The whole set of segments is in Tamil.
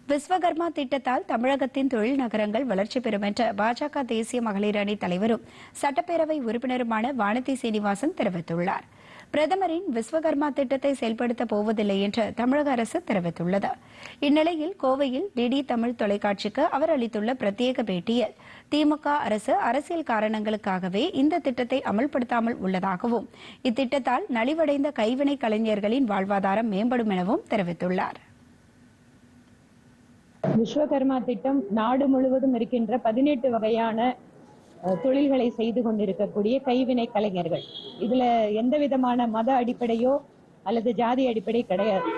விஸ்வகர்மா திட்டத்தால் தமிழகத்தின் தொழில் நகரங்கள் வளர்ச்சி பெறும் என்று பாஜக தேசிய மகளிர் அணி தலைவரும் சட்டப்பேரவை உறுப்பினருமான வானதி சீனிவாசன் தெரிவித்துள்ளார். பிரதமரின் விஸ்வகர்மா திட்டத்தை செயல்படுத்தப் போவதில்லை என்று தமிழக அரசு தெரிவித்துள்ளது. இந்நிலையில் கோவையில் டிடி தமிழ் தொலைக்காட்சிக்கு அவர் அளித்துள்ள பிரத்யேக பேட்டியில் திமுக அரசு அரசியல் காரணங்களுக்காகவே இந்த திட்டத்தை அமல்படுத்தாமல் உள்ளதாகவும் இத்திட்டத்தால் நலிவடைந்த கைவினை கலைஞர்களின் வாழ்வாதாரம் மேம்படும் எனவும் தெரிவித்துள்ளார். விஸ்வகர்மா திட்டம் நாடு முழுவதும் இருக்கின்ற 18 வகையான தொழில்களை செய்து கொண்டிருக்கக்கூடிய கைவினை கலைஞர்கள். இதுல எந்த விதமான மத அடிப்படையோ அல்லது ஜாதி அடிப்படை கிடையாது.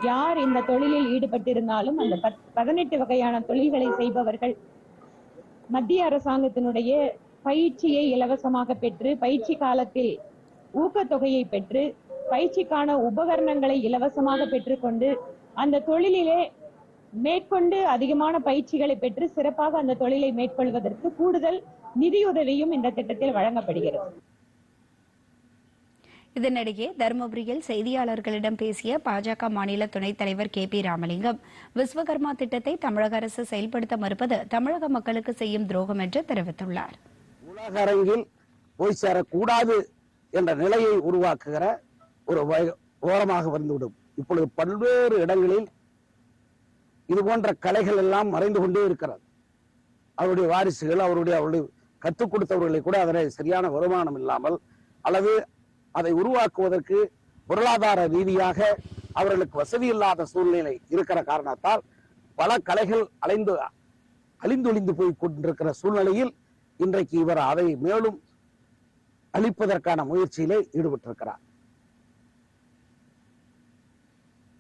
யார் இந்த தொழிலில் ஈடுபட்டிருந்தாலும் அந்த 18 வகையான தொழில்களை செய்பவர்கள் மத்திய அரசாங்கத்தினுடைய பயிற்சியை இலவசமாக பெற்று, பயிற்சி காலத்தில் ஊக்கத்தொகையை பெற்று, பயிற்சிக்கான உபகரணங்களை இலவசமாக பெற்றுக்கொண்டு அந்த தொழிலிலே மேற்கொண்டு அதிகமான பயிற்சிகளை பெற்று சிறப்பாக அந்த தொழிலை மேற்கொள்வதற்கு கூடுதல் நிதியுதவியும் இந்த திட்டத்தில் வழங்கப்படுகிறது. இதனிடையே தருமபுரியில் செய்தியாளர்களிடம் பேசிய பாஜக மாநில துணைத் தலைவர் KP ராமலிங்கம், விஸ்வகர்மா திட்டத்தை தமிழக அரசு செயல்படுத்த மறுப்பது தமிழக மக்களுக்கு செய்யும் துரோகம் என்று தெரிவித்துள்ளார். உலக அரங்கில் போய் சேரக்கூடாது என்ற நிலையை உருவாக்குகிற ஒரு ஓரமாக வந்துவிடும். இப்பொழுது பல்வேறு இடங்களில் இது போன்ற கலைகள் எல்லாம் மறைந்து கொண்டே இருக்கிறது. அவருடைய வாரிசுகள், அவருடைய கற்றுக் கொடுத்தவர்களை கூட அதனை சரியான வருமானம் இல்லாமல் அல்லது அதை உருவாக்குவதற்கு பொருளாதார ரீதியாக அவர்களுக்கு வசதி இல்லாத சூழ்நிலை இருக்கிற காரணத்தால் பல கலைகள் அழிந்தொழிந்து போய் கொண்டிருக்கிற சூழ்நிலையில் இன்றைக்கு இவர் அதை மேலும் அழிப்பதற்கான முயற்சியிலே ஈடுபட்டிருக்கிறார்.